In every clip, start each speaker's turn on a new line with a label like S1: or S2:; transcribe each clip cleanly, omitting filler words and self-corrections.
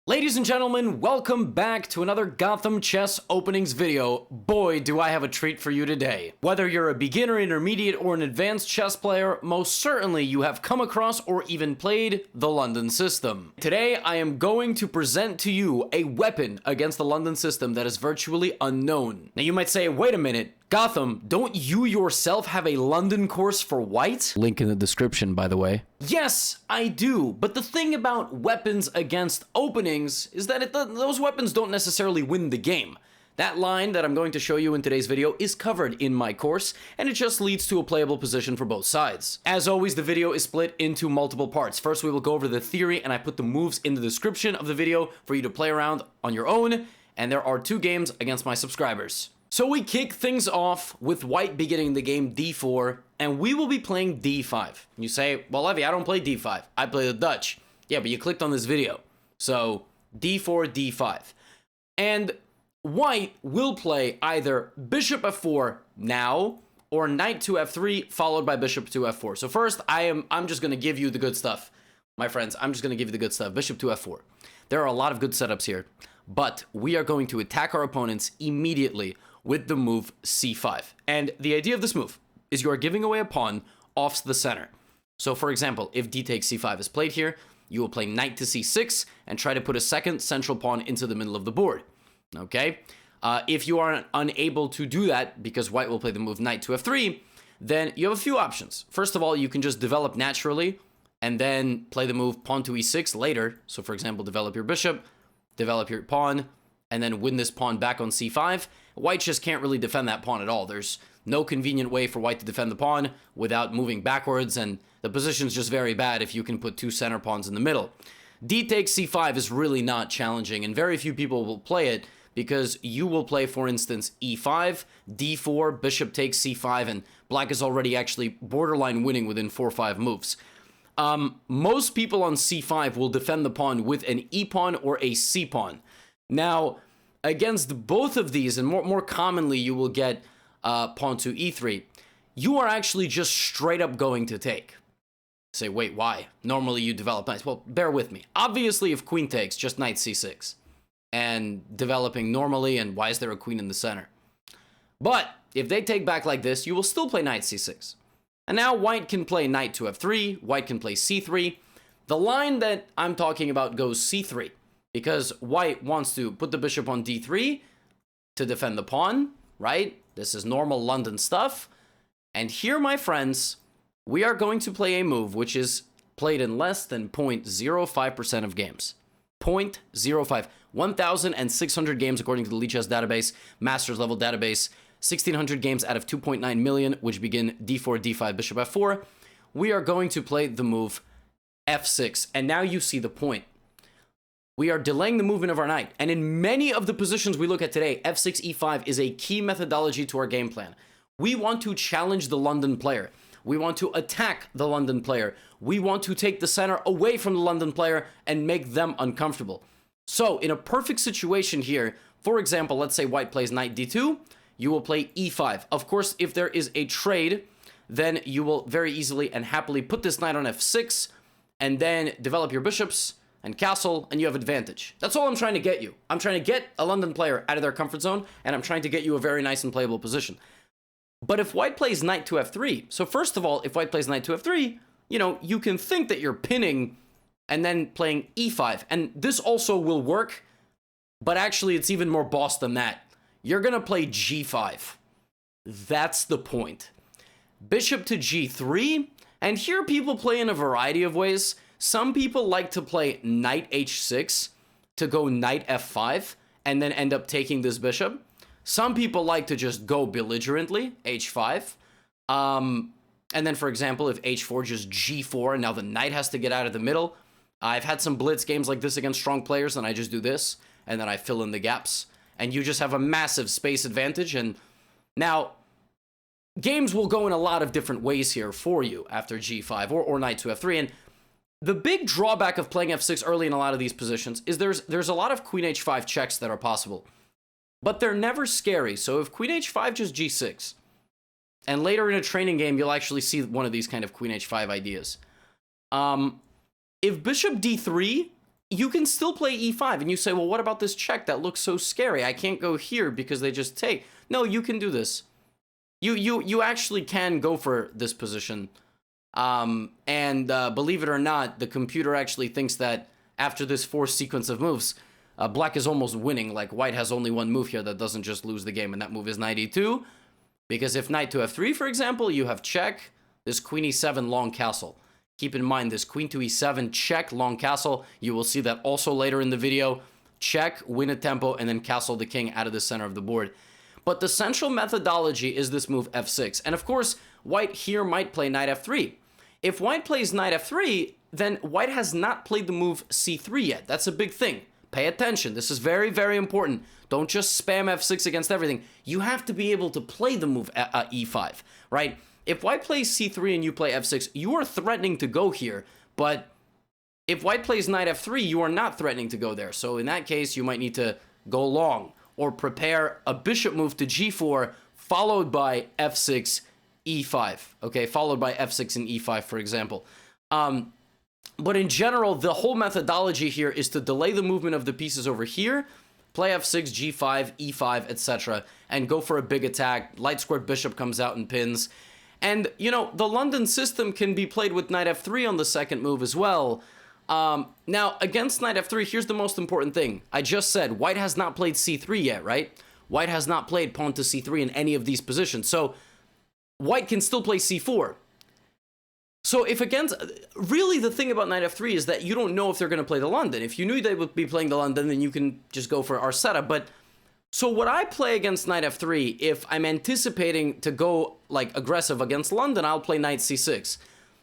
S1: Ladies and gentlemen, welcome back to another Gotham Chess openings video. Boy, do I have a treat for you today. Whether you're a beginner, intermediate, or an advanced chess player, most certainly you have come across or even played the London system. Today, I am going to present to you a weapon against the London system that is virtually unknown. Now you might say, wait a minute, Gotham, don't you yourself have a London course for white? Link in the description, by the way. Yes, I do, but the thing about weapons against openings is that those weapons don't necessarily win the game. That line that I'm going to show you in today's video is covered in my course, and it just leads to a playable position for both sides. As always, the video is split into multiple parts. First, we will go over the theory, and I put the moves in the description of the video for you to play around on your own, and there are 2 games against my subscribers. So we kick things off with white beginning the game d4, and we will be playing d5. You say, well, Levy, I don't play d5. I play the Dutch. Yeah, but you clicked on this video. So d4, d5. And white will play either bishop f4 now, or knight to f3, followed by bishop to f4. So first, I'm just going to give you the good stuff. My friends, I'm just going to give you the good stuff. Bishop to f4. There are a lot of good setups here, but we are going to attack our opponents immediately with the move c5. And the idea of this move is you are giving away a pawn off the center. So for example, if d takes c5 is played here, you will play knight to c6 and try to put a second central pawn into the middle of the board. Okay? If you are unable to do that, because white will play the move knight to f3, then you have a few options. First of all, you can just develop naturally and then play the move pawn to e6 later. So for example, develop your bishop, develop your pawn, and then win this pawn back on c5. White just can't really defend that pawn at all. There's no convenient way for white to defend the pawn without moving backwards, and the position's just very bad if you can put 2 center pawns in the middle. D takes c5 is really not challenging, and very few people will play it because you will play, for instance, e5, d4, bishop takes c5, and black is already actually borderline winning within 4 or 5 moves. Most people on c5 will defend the pawn with an e-pawn or a c-pawn. Now, against both of these, and more commonly you will get pawn to e3, you are actually just straight up going to take. Say, wait, why? Normally you develop knights. Well, bear with me. Obviously, if queen takes, just knight c6. And developing normally, and why is there a queen in the center? But if they take back like this, you will still play knight c6. And now white can play knight to f3, white can play c3. The line that I'm talking about goes c3. Because white wants to put the bishop on d3 to defend the pawn, right? This is normal London stuff. And here, my friends, we are going to play a move which is played in less than 0.05% of games. 0.05. 1,600 games according to the Lead Chess database, Masters level database. 1,600 games out of 2.9 million, which begin d4, d5, bishop f4. We are going to play the move f6. And now you see the point. We are delaying the movement of our knight. And in many of the positions we look at today, f6, e5 is a key methodology to our game plan. We want to challenge the London player. We want to attack the London player. We want to take the center away from the London player and make them uncomfortable. So in a perfect situation here, for example, let's say white plays knight d2, you will play e5. Of course, if there is a trade, then you will very easily and happily put this knight on f6 and then develop your bishops and castle, and you have advantage. That's all I'm trying to get you. I'm trying to get a London player out of their comfort zone, and I'm trying to get you a very nice and playable position. But if white plays knight to f3, so first of all, if white plays knight to f3, you can think that you're pinning and then playing e5, and this also will work, but actually it's even more boss than that. You're gonna play g5. That's the point. Bishop to g3, and here people play in a variety of ways. Some people like to play knight h6 to go knight f5 and then end up taking this bishop. Some people like to just go belligerently, h5. And then, for example, if h4 just g4, and now the knight has to get out of the middle. I've had some blitz games like this against strong players, and I just do this, and then I fill in the gaps. And you just have a massive space advantage. And now, games will go in a lot of different ways here for you after g5 or knight to f3. And the big drawback of playing f6 early in a lot of these positions is there's a lot of queen h5 checks that are possible. But they're never scary. So if queen h5 just g6, and later in a training game, you'll actually see one of these kind of queen h5 ideas. If bishop d3 you can still play e5, and you say, well, what about this check? That looks so scary. I can't go here because they just take. No, you can do this. You actually can go for this position. Believe it or not, the computer actually thinks that after this forced sequence of moves, black is almost winning. Like, white has only one move here that doesn't just lose the game, and that move is knight e2. Because if knight to f3, for example, you have check, this queen e7 long castle. Keep in mind, this queen to e7 check, long castle. You will see that also later in the video. Check, win a tempo, and then castle the king out of the center of the board. But the central methodology is this move f6. And of course, white here might play knight f3. If white plays knight f3, then white has not played the move c3 yet. That's a big thing. Pay attention. This is very, very important. Don't just spam f6 against everything. You have to be able to play the move e5, right? If white plays c3 and you play f6, you are threatening to go here. But if white plays knight f3, you are not threatening to go there. So in that case, you might need to go long or prepare a bishop move to g4 followed by f6, e5. Okay, followed by f6 and e5, for example. But in general, the whole methodology here is to delay the movement of the pieces over here, play f6, g5, e5, etc., and go for a big attack. Light squared bishop comes out and pins. And, you know, the London system can be played with knight f3 on the second move as well. Now, against knight f3, here's the most important thing. I just said white has not played c3 yet, right? White has not played pawn to c3 in any of these positions. So white can still play c4. So if against, really the thing about knight f3 is that you don't know if they're going to play the London. If you knew they would be playing the London, then you can just go for our setup. But so what I play against knight f3, if I'm anticipating to go like aggressive against London, I'll play knight c6.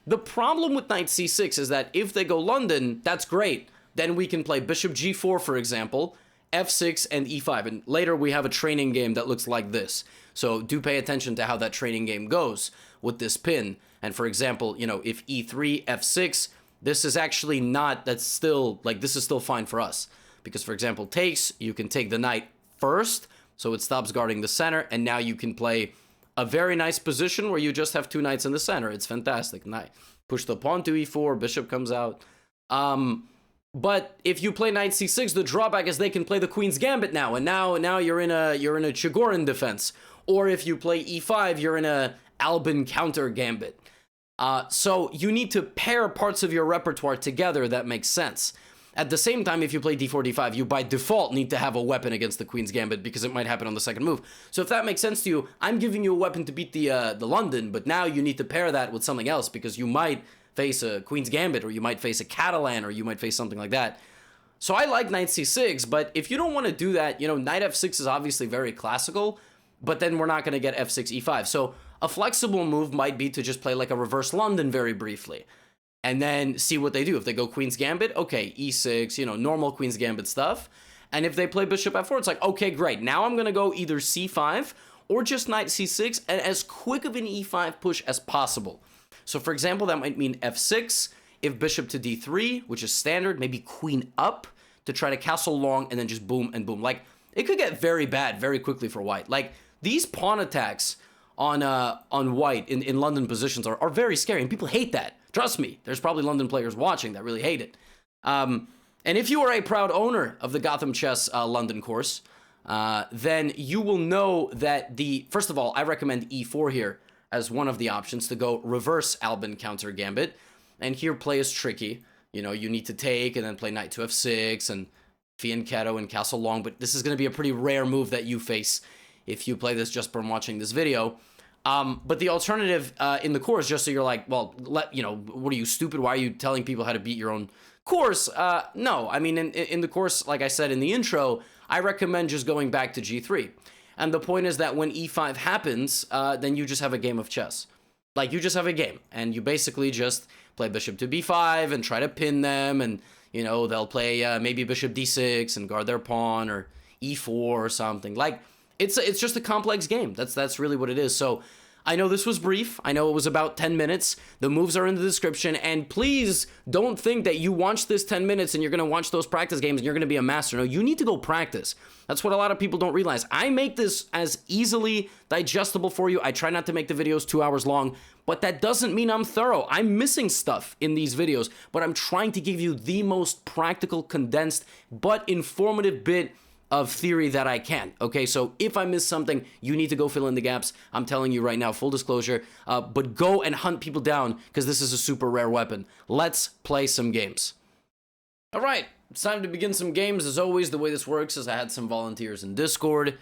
S1: The problem with knight c6 is that if they go London, that's great. Then we can play bishop g4, for example, f6 and e5. And later we have a training game that looks like this. So do pay attention to how that training game goes with this pin. And for example, you know, if e3, f6, this is actually not, that's still, like, this is still fine for us. Because, for example, takes, you can take the knight first, so it stops guarding the center, and now you can play a very nice position where you just have two knights in the center. It's fantastic. Knight, push the pawn to e4, bishop comes out. But if you play knight c6, the drawback is they can play the queen's gambit now, and now you're in a Chigorin defense. Or if you play e5, you're in a Albin counter gambit. So you need to pair parts of your repertoire together that makes sense. At the same time, if you play d4, d5, you by default need to have a weapon against the queen's gambit because it might happen on the second move. So if that makes sense to you, I'm giving you a weapon to beat the London, but now you need to pair that with something else because you might face a queen's gambit, or you might face a Catalan, or you might face something like that. So I like knight c6, but if you don't want to do that, you know, knight f6 is obviously very classical, but then we're not going to get f6, e5. So a flexible move might be to just play like a reverse London very briefly, and then see what they do. If they go queen's gambit, okay, e6, you know, normal queen's gambit stuff. And if they play bishop f4, it's like, okay, great. Now I'm going to go either c5 or just knight c6 and as quick of an e5 push as possible. So for example, that might mean f6, if bishop to d3, which is standard, maybe queen up to try to castle long and then just boom and boom. Like, it could get very bad very quickly for white. Like, these pawn attacks on white in London positions are very scary, and people hate that. Trust me, there's probably London players watching that really hate it. And if you are a proud owner of the GothamChess London course, then you will know that first of all, I recommend e4 here as one of the options to go reverse Albin counter gambit. And here play is tricky. You know, you need to take and then play knight to f6 and fianchetto and castle long, but this is going to be a pretty rare move that you face if you play this just from watching this video. But the alternative in the course, just so you're like, well, you know, what are you, stupid? Why are you telling people how to beat your own course? No, I mean, in the course, like I said in the intro, I recommend just going back to g3. And the point is that when e5 happens, then you just have a game of chess. Like, you just have a game, and you basically just play bishop to b5 and try to pin them, and, you know, they'll play maybe bishop d6 and guard their pawn, or e4 or something. Like, it's just a complex game. That's really what it is. So I know this was brief. I know it was about 10 minutes. The moves are in the description. And please don't think that you watch this 10 minutes and you're going to watch those practice games and you're going to be a master. No, you need to go practice. That's what a lot of people don't realize. I make this as easily digestible for you. I try not to make the videos 2 hours long, but that doesn't mean I'm thorough. I'm missing stuff in these videos, but I'm trying to give you the most practical, condensed, but informative bit of theory that I can. Okay, so if I miss something, you need to go fill in the gaps. I'm telling you right now, full disclosure, but go and hunt people down because this is a super rare weapon. Let's play some games. All right, it's time to begin some games. As always, the way this works is I had some volunteers in Discord,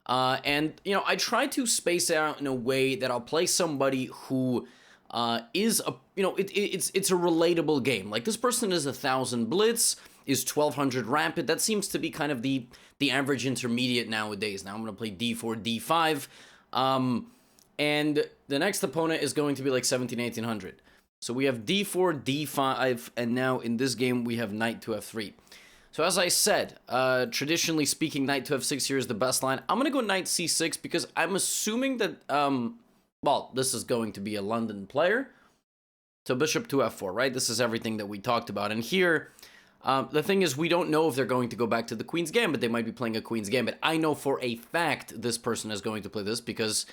S1: and you know, I try to space out in a way that I'll play somebody who is a, you know, it's a relatable game. Like this person is 1,000 blitz, is 1,200 rapid. That seems to be kind of the average intermediate nowadays. Now I'm going to play D4, D5. And the next opponent is going to be like 17, 1800. So we have D4, D5, and now in this game we have Knight to F3. So as I said, traditionally speaking, Knight to F6 here is the best line. I'm going to go Knight C6 because I'm assuming that, well, this is going to be a London player. So Bishop to F4, right? This is everything that we talked about. And here, the thing is, we don't know if they're going to go back to the Queen's Gambit. They might be playing a Queen's Gambit. I know for a fact this person is going to play this because,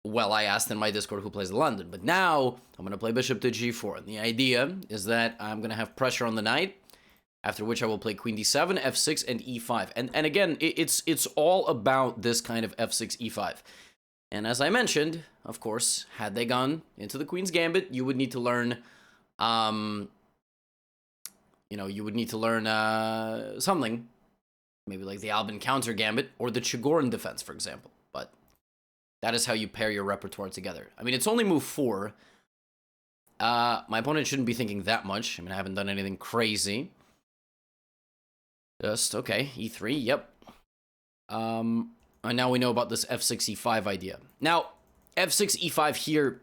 S1: well, I asked in my Discord who plays the London. But now, I'm going to play Bishop to G4. And the idea is that I'm going to have pressure on the Knight, after which I will play Queen D7, F6, and E5. And again, it's all about this kind of F6, E5. And as I mentioned, of course, had they gone into the Queen's Gambit, you would need to learn... you know, you would need to learn something, maybe like the Albin counter gambit or the Chigorin defense, for example. But that is how you pair your repertoire together. I mean, it's only move 4. My opponent shouldn't be thinking that much. I mean, I haven't done anything crazy. Just, okay, E3, yep. And now we know about this F6, E5 idea. Now, F6, E5 here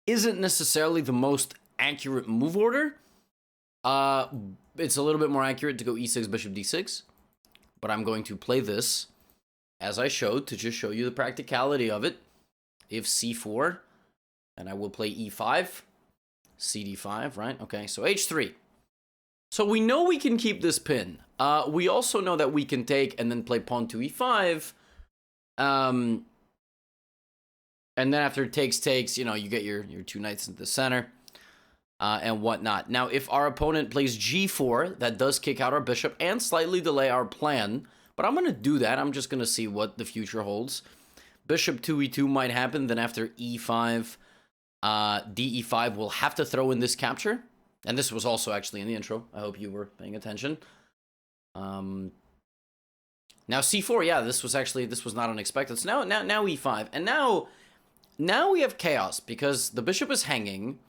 S1: isn't necessarily the most accurate move order. It's a little bit more accurate to go E6, Bishop D6, but I'm going to play this as I showed to just show you the practicality of it. If C4, and I will play E5, CD5, right? Okay, so H3. So we know we can keep this pin. We also know that we can take and then play pawn to E5. And then after takes, you know, you get your 2 knights in the center. And whatnot. Now, if our opponent plays G4, that does kick out our bishop and slightly delay our plan. But I'm going to do that. I'm just going to see what the future holds. Bishop 2E2 might happen. Then after E5, DE5, we'll have to throw in this capture. And this was also actually in the intro. I hope you were paying attention. Now C4, yeah, this was not unexpected. So now E5. And now we have chaos because the bishop is hanging.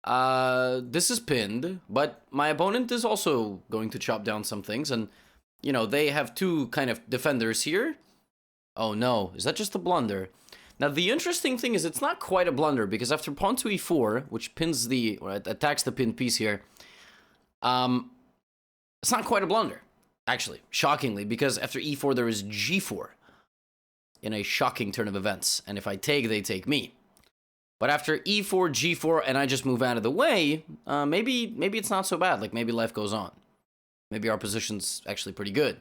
S1: This is pinned, but my opponent is also going to chop down some things, and, you know, they have 2 kind of defenders here. Oh no, is that just a blunder? Now, the interesting thing is it's not quite a blunder, because after pawn to E4, which pins or attacks the pinned piece here, it's not quite a blunder, actually, shockingly, because after E4 there is G4 in a shocking turn of events, and if I take, they take me. But after E4, G4, and I just move out of the way, maybe it's not so bad. Like, maybe life goes on. Maybe our position's actually pretty good.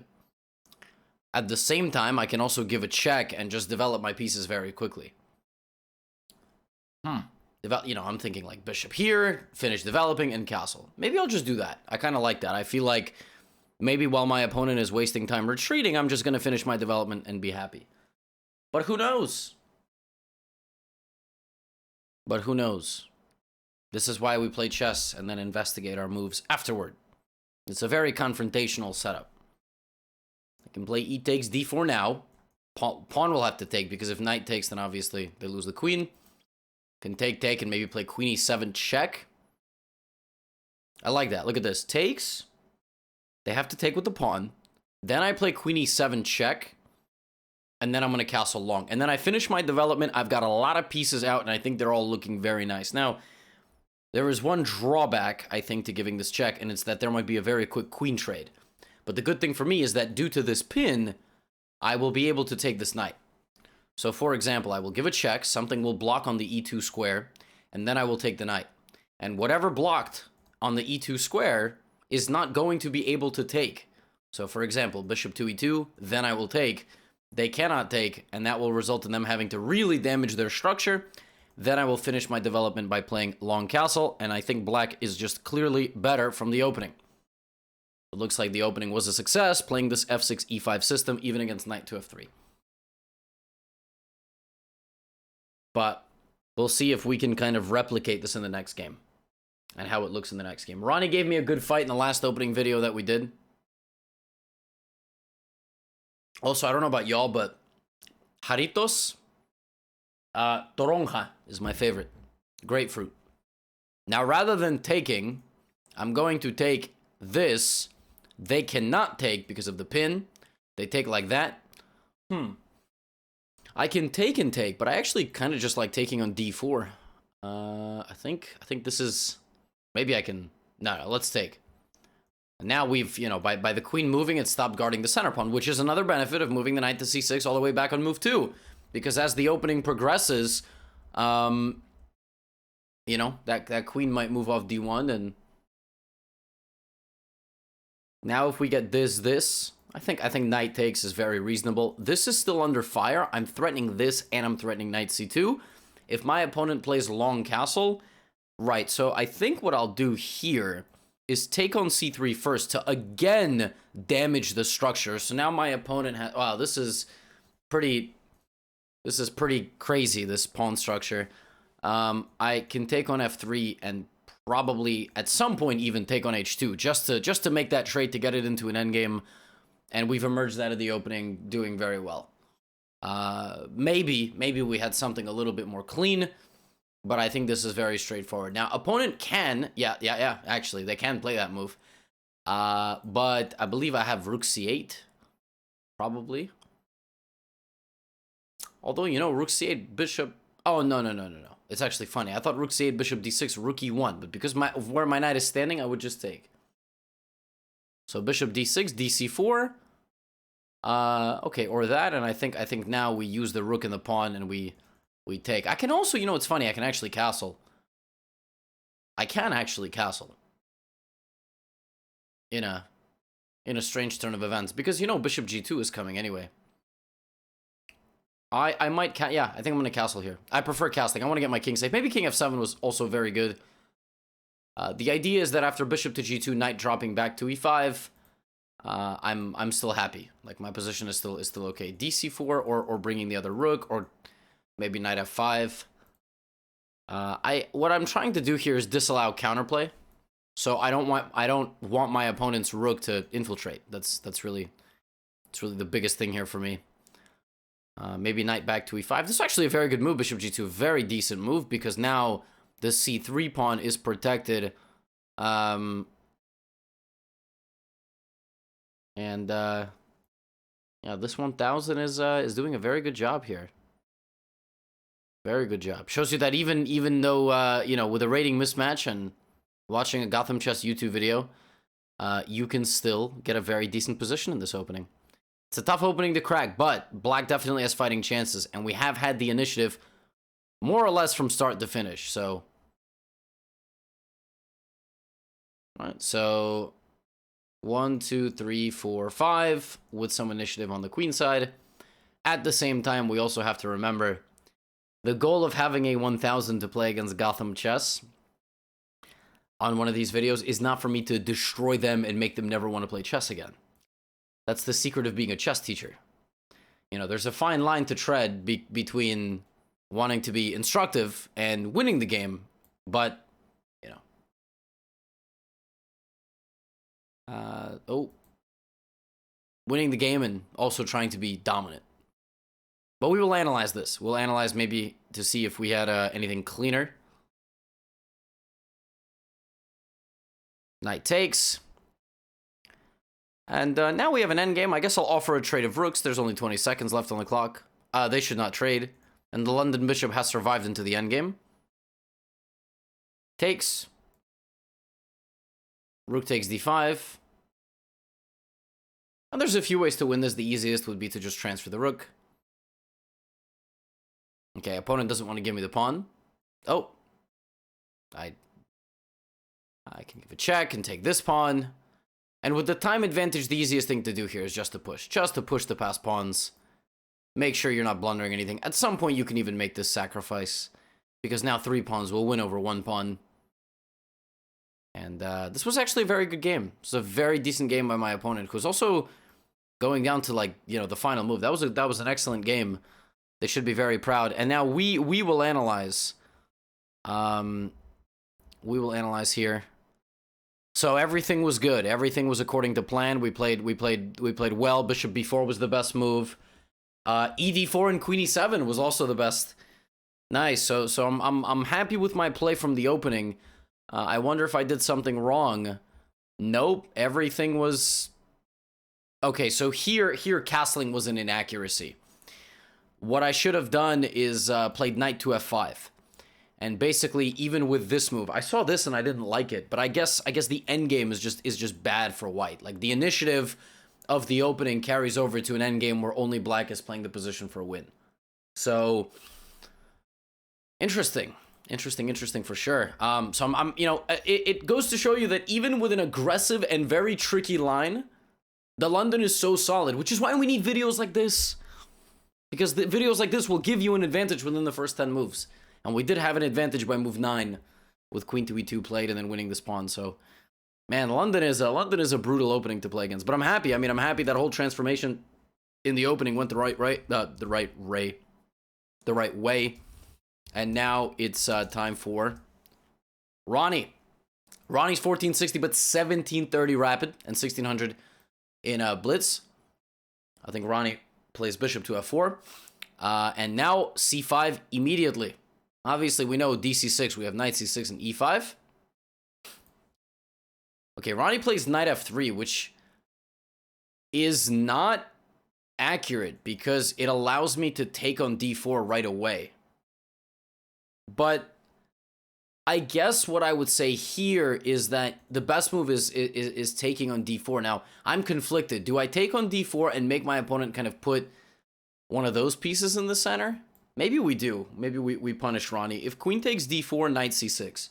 S1: At the same time, I can also give a check and just develop my pieces very quickly. You know, I'm thinking like bishop here, finish developing, and castle. Maybe I'll just do that. I kind of like that. I feel like maybe while my opponent is wasting time retreating, I'm just going to finish my development and be happy. But who knows? But who knows? This is why we play chess and then investigate our moves afterward. It's a very confrontational setup. I can play E takes D4 now. Pawn will have to take, because if knight takes, then obviously they lose the queen. Can take, and maybe play queen E7 check. I like that. Look at this. Takes. They have to take with the pawn. Then I play queen E7 check. And then I'm going to castle long. And then I finish my development. I've got a lot of pieces out, and I think they're all looking very nice. Now, there is one drawback, I think, to giving this check, and it's that there might be a very quick queen trade. But the good thing for me is that due to this pin, I will be able to take this knight. So for example, I will give a check, something will block on the e2 square, and then I will take the knight. And whatever blocked on the e2 square is not going to be able to take. So for example, bishop to e2, then I will take. They cannot take, and that will result in them having to really damage their structure. Then I will finish my development by playing long castle, and I think black is just clearly better from the opening. It looks like the opening was a success, playing this f6 e5 system, even against knight to f3. But we'll see if we can kind of replicate this in the next game, and how it looks in the next game. Ronnie gave me a good fight in the last opening video that we did. Also, I don't know about y'all, but Jarritos, toronja is my favorite. Grapefruit. Now, rather than taking, I'm going to take this. They cannot take because of the pin. They take like that. I can take and take, but I actually kind of just like taking on d4. I think this is... Maybe I can... No, let's take. Now we've, you know, by the queen moving, it stopped guarding the center pawn, which is another benefit of moving the knight to c6 all the way back on move 2. Because as the opening progresses, you know, that queen might move off d1, and now if we get this, I think knight takes is very reasonable. This is still under fire. I'm threatening this, and I'm threatening knight c2. If my opponent plays long castle, right, so I think what I'll do here is take on c3 first to again damage the structure. So now my opponent has... Wow, this is pretty crazy, this pawn structure. I can take on f3 and probably at some point even take on h2 just to make that trade to get it into an endgame, and we've emerged out of the opening doing very well. Maybe we had something a little bit more clean, but I think this is very straightforward. Now, opponent can, yeah, actually, they can play that move. But I believe I have rook c8, probably. Although, you know, rook c8, bishop... Oh, no. It's actually funny. I thought rook c8, bishop d6, rook e1, but because of where my knight is standing, I would just take. So bishop d6, dc4. Okay, or that, and I think now we use the rook and the pawn, and we take. I can also, you know, it's funny, I can actually castle. I can actually castle. In a strange turn of events, because, you know, bishop g2 is coming anyway. I might, yeah, I think I'm going to castle here. I prefer castling. I want to get my king safe. Maybe king f7 was also very good. The idea is that after bishop to g2, knight dropping back to e5, I'm still happy. Like, my position is still okay. dc4 or bringing the other rook, or maybe knight f5. What I'm trying to do here is disallow counterplay. So I don't want my opponent's rook to infiltrate. That's really the biggest thing here for me. Maybe knight back to e5. This is actually a very good move, bishop g2. Very decent move, because now the c3 pawn is protected. Yeah, this 1000 is doing a very good job here. Very good job. Shows you that even though you know, with a rating mismatch and watching a GothamChess YouTube video, you can still get a very decent position in this opening. It's a tough opening to crack, but black definitely has fighting chances, and we have had the initiative more or less from start to finish. So, all right, so 1, 2, 3, 4, 5 with some initiative on the queen side. At the same time, we also have to remember the goal of having a 1000 to play against GothamChess on one of these videos is not for me to destroy them and make them never want to play chess again. That's the secret of being a chess teacher. You know, there's a fine line to tread between wanting to be instructive and winning the game, but, you know, winning the game and also trying to be dominant. But we will analyze this. We'll analyze maybe to see if we had anything cleaner. Knight takes. And now we have an endgame. I guess I'll offer a trade of rooks. There's only 20 seconds left on the clock. They should not trade. And the London bishop has survived into the endgame. Takes. Rook takes d5. And there's a few ways to win this. The easiest would be to just transfer the rook. Okay, opponent doesn't want to give me the pawn. Oh. I can give a check and take this pawn. And with the time advantage, the easiest thing to do here is just to push. Just to push the past pawns. Make sure you're not blundering anything. At some point, you can even make this sacrifice. Because now 3 pawns will win over 1 pawn. And this was actually a very good game. It was a very decent game by my opponent, who was also going down to, like, you know, the final move. That was an excellent game. They should be very proud. And now we will analyze. We will analyze here. So everything was good. Everything was according to plan. We played well. Bishop b4 was the best move. ED4 and Queen e7 was also the best. Nice. So I'm happy with my play from the opening. I wonder if I did something wrong. Nope. Everything was okay. So here castling was an inaccuracy. What I should have done is played knight to f5. And basically, even with this move, I saw this and I didn't like it. But I guess the endgame is just bad for white. Like, the initiative of the opening carries over to an endgame where only black is playing the position for a win. So, interesting for sure. So I'm you know, it goes to show you that even with an aggressive and very tricky line, the London is so solid, which is why we need videos like this. Because the videos like this will give you an advantage within the first 10 moves. And we did have an advantage by move 9 with queen to e2 played and then winning this pawn. So, man, London is a brutal opening to play against. But I'm happy. I mean, I'm happy that whole transformation in the opening went the right way. And now it's time for Ronnie. Ronnie's 1460, but 1730 rapid and 1600 in blitz. I think Ronnie plays bishop to f4. And now c5 immediately. Obviously, we know dc6. We have knight c6 and e5. Okay, Ronnie plays knight f3, which is not accurate because it allows me to take on d4 right away. But I guess what I would say here is that the best move is taking on d4. Now, I'm conflicted. Do I take on d4 and make my opponent kind of put one of those pieces in the center? Maybe we do. Maybe we punish Ronnie. If queen takes d4, knight c6.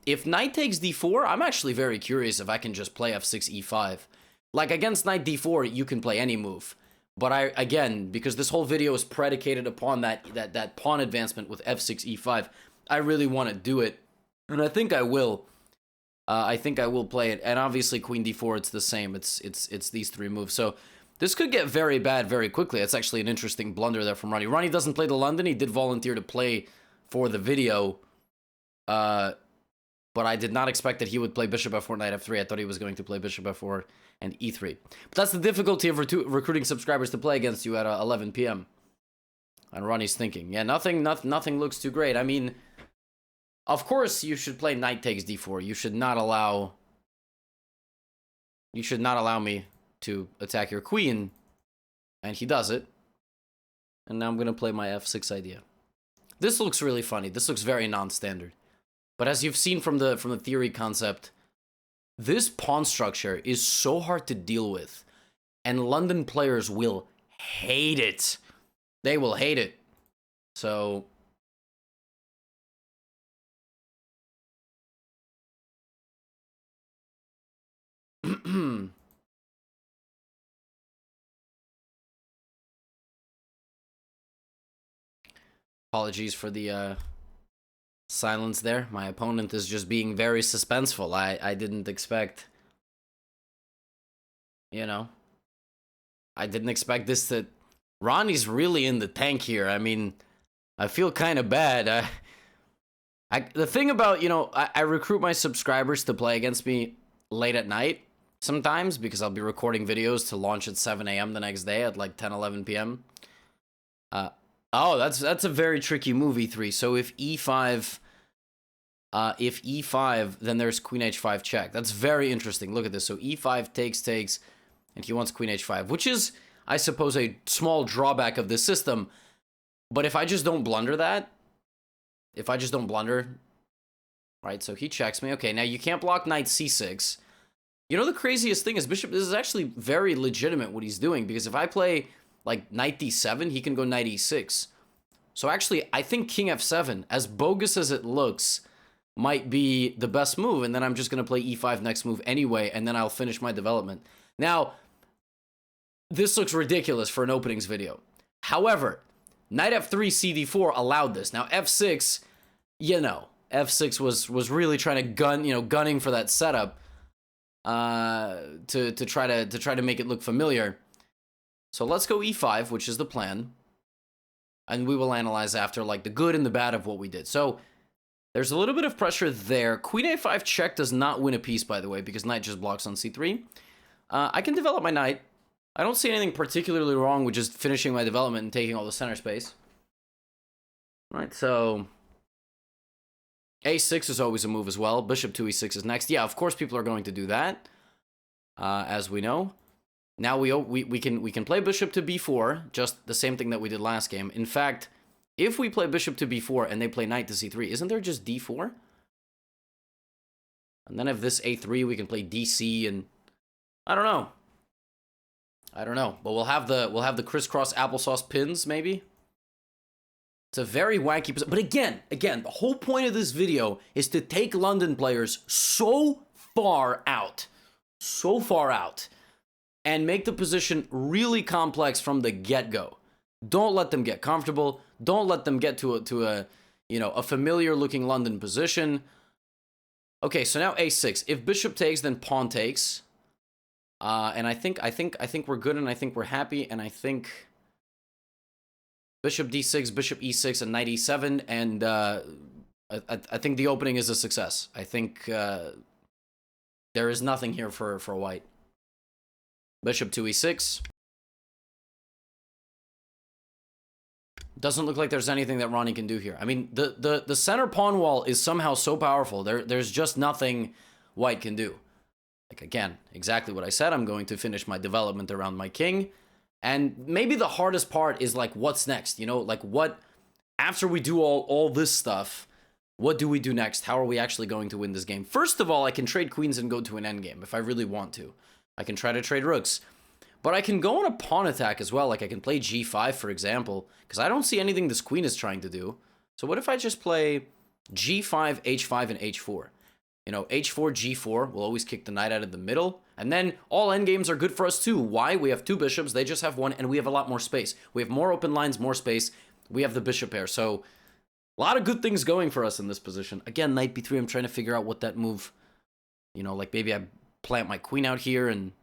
S1: If knight takes d4, I'm actually very curious if I can just play f6, e5. Like, against knight d4, you can play any move. But again, because this whole video is predicated upon that pawn advancement with f6, e5, I really want to do it. And I think I will. I think I will play it. And obviously, queen d4, it's the same. It's these 3 moves. So this could get very bad very quickly. It's actually an interesting blunder there from Ronnie. Ronnie doesn't play the London. He did volunteer to play for the video. But I did not expect that he would play bishop f4, knight f3. I thought he was going to play bishop f4 and e3. But that's the difficulty of recruiting subscribers to play against you at 11 p.m. And Ronnie's thinking, yeah, nothing looks too great. I mean, of course you should play knight takes d4. You should not allow me to attack your queen, and he does it. And now I'm gonna play my f6 idea. This looks really funny. This looks very non-standard. But as you've seen from the theory concept, this pawn structure is so hard to deal with, and London players will hate it. They will hate it. So apologies for the silence there. My opponent is just being very suspenseful. I didn't expect, you know, I didn't expect this to... Ronnie's really in the tank here. I mean, I feel kind of bad. The thing about, you know, I recruit my subscribers to play against me late at night sometimes because I'll be recording videos to launch at 7 a.m. the next day at like 10, 11 p.m. Oh, that's a very tricky move, e3. So if e5, then there's queen h5 check. That's very interesting. Look at this. So e5 takes, and he wants queen h5, which is, I suppose, a small drawback of this system. But if I just don't blunder that, right, so he checks me. Okay, now you can't block knight c6. You know, the craziest thing is this is actually very legitimate what he's doing, because if I play like knight d7, he can go knight e6. So actually, I think king f7, as bogus as it looks, might be the best move. And then I'm just going to play e5 next move anyway, and then I'll finish my development. Now, this looks ridiculous for an openings video. However, knight f3 cd4 allowed this. Now, f6, you know, f6 was really trying to gunning for that setup to try to make it look familiar. So let's go e5, which is the plan. And we will analyze after, like, the good and the bad of what we did. So there's a little bit of pressure there. Queen a5 check does not win a piece, by the way, because knight just blocks on c3. I can develop my knight. I don't see anything particularly wrong with just finishing my development and taking all the center space. All right, so a6 is always a move as well. Bishop to e6 is next. Yeah, of course people are going to do that, as we know. Now we can play bishop to b4, just the same thing that we did last game. In fact, if we play bishop to b4 and they play knight to c3, isn't there just d4? And then if this a3, we can play dc, and I don't know. But we'll have the crisscross applesauce pins maybe. It's a very wacky position. But again, the whole point of this video is to take London players so far out, and make the position really complex from the get-go. Don't let them get comfortable. Don't let them get to a familiar looking London position. Okay, so now a6. If bishop takes, then pawn takes. And I think we're good, and I think we're happy, and I think bishop d6, bishop e6, and knight e7, and I think the opening is a success. I think there is nothing here for white. Bishop to e6. Doesn't look like there's anything that Ronnie can do here. I mean, the center pawn wall is somehow so powerful. There's just nothing white can do. Like, again, exactly what I said. I'm going to finish my development around my king. And maybe the hardest part is, like, what's next? You know, like, what, after we do all this stuff, what do we do next? How are we actually going to win this game? First of all, I can trade queens and go to an endgame if I really want to. I can try to trade rooks. But I can go on a pawn attack as well. Like, I can play g5, for example, because I don't see anything this queen is trying to do. So what if I just play g5, h5, and h4? You know, h4, g4 will always kick the knight out of the middle. And then all endgames are good for us too. Why? We have two bishops, they just have one, and we have a lot more space. We have more open lines, more space. We have the bishop pair. So a lot of good things going for us in this position. Again, knight b3, I'm trying to figure out what that move, you know, like maybe I plant my queen out here, and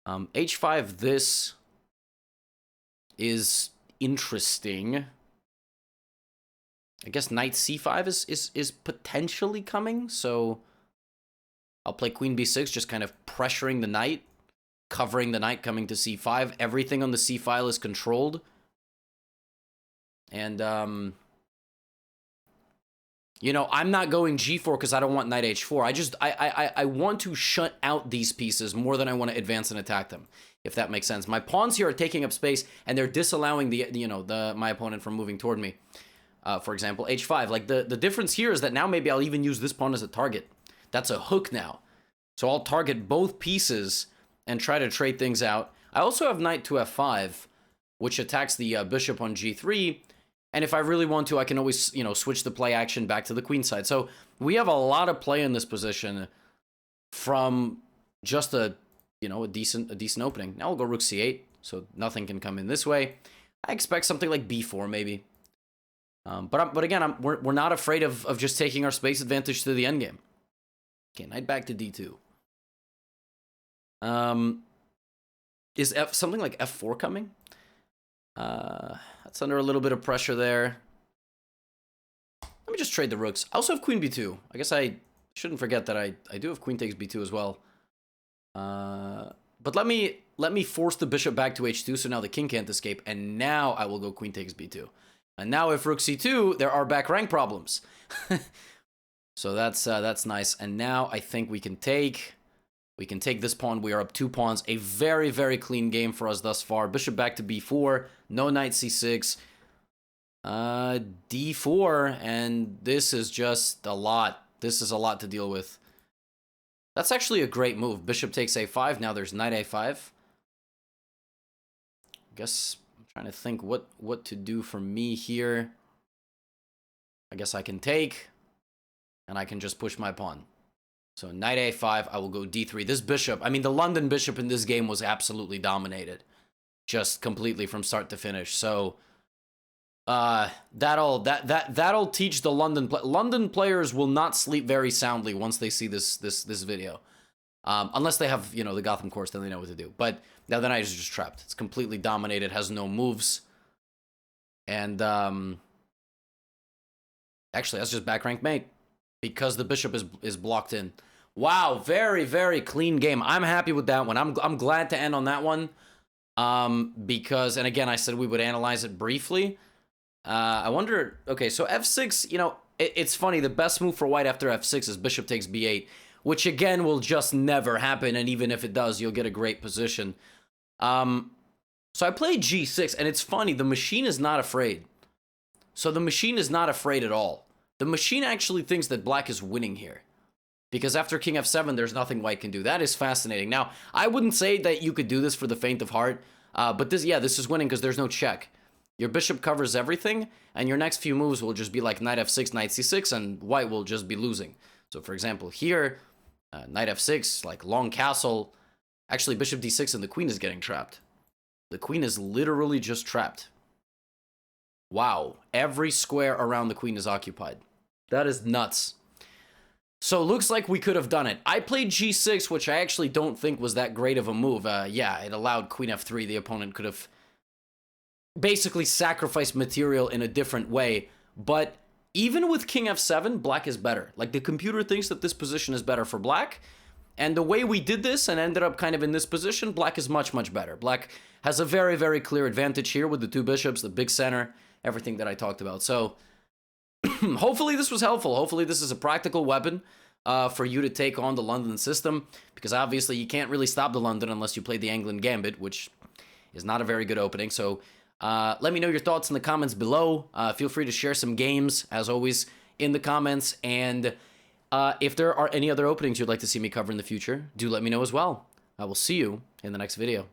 S1: h5, this is interesting. I guess knight c5 is potentially coming, so I'll play queen b6, just kind of pressuring the knight, covering the knight coming to c5. Everything on the c file is controlled. And, you know, I'm not going g4 because I don't want knight h4. I want to shut out these pieces more than I want to advance and attack them, if that makes sense. My pawns here are taking up space, and they're disallowing my opponent from moving toward me. For example, h5. Like, the difference here is that now maybe I'll even use this pawn as a target. That's a hook now. So I'll target both pieces and try to trade things out. I also have knight to f5, which attacks the bishop on g3. And if I really want to, I can always, you know, switch the play action back to the queen side. So we have a lot of play in this position from just a decent opening. Now I'll go rook c8, so nothing can come in this way. I expect something like b4 maybe. But again, we're not afraid of just taking our space advantage to the endgame. Okay, knight back to d2. Is something like f4 coming? That's under a little bit of pressure there. Let me just trade the rooks. I also have queen b2. I guess I shouldn't forget that I do have queen takes b2 as well. But let me force the bishop back to h2, so now the king can't escape, and now I will go queen takes b2. And now if rook c2, there are back rank problems. So that's nice. And now I think we can take this pawn. We are up 2 pawns. A very, very clean game for us thus far. Bishop back to b4. No knight c6. d4. And this is just a lot. This is a lot to deal with. That's actually a great move. Bishop takes a5. Now there's knight a5. I guess I'm Trying to think what to do for me here. I guess I can take, and I can just push my pawn. So knight a5, I will go d3. This bishop, I mean, the London bishop in this game was absolutely dominated. Just completely from start to finish. So that'll teach the London players will not sleep very soundly once they see this video. Unless they have, you know, the Gotham course, then they know what to do. But now the knight is just trapped. It's completely dominated, has no moves. And actually, that's just back rank mate because the bishop is blocked in. Wow, very, very clean game. I'm happy with that one. I'm glad to end on that one. Because, and again, I said we would analyze it briefly. I wonder, okay, so f6, you know, it's funny. The best move for white after f6 is bishop takes b8, which again will just never happen. And even if it does, you'll get a great position. So I played g6, and it's funny. The machine is not afraid. So the machine is not afraid at all. The machine actually thinks that black is winning here. Because after king f7, there's nothing white can do. That is fascinating. Now, I wouldn't say that you could do this for the faint of heart. But this, yeah, this is winning because there's no check. Your bishop covers everything, and your next few moves will just be like knight f6, knight c6, and white will just be losing. So, for example, here, knight f6, like long castle. Actually, bishop d6, and the queen is getting trapped. The queen is literally just trapped. Wow. Every square around the queen is occupied. That is nuts. So, looks like we could have done it. I played g6, which I actually don't think was that great of a move. Yeah, it allowed queen f3. The opponent could have basically sacrificed material in a different way. But even with king f7, black is better. Like, the computer thinks that this position is better for black. And the way we did this and ended up kind of in this position, black is much, much better. Black has a very, very clear advantage here with the two bishops, the big center, everything that I talked about. So, hopefully this was helpful. Hopefully this is a practical weapon for you to take on the London system, because obviously you can't really stop the London unless you play the England Gambit, which is not a very good opening. So let me know your thoughts in the comments below. Feel free to share some games, as always, in the comments. And if there are any other openings you'd like to see me cover in the future, do let me know as well. I will see you in the next video.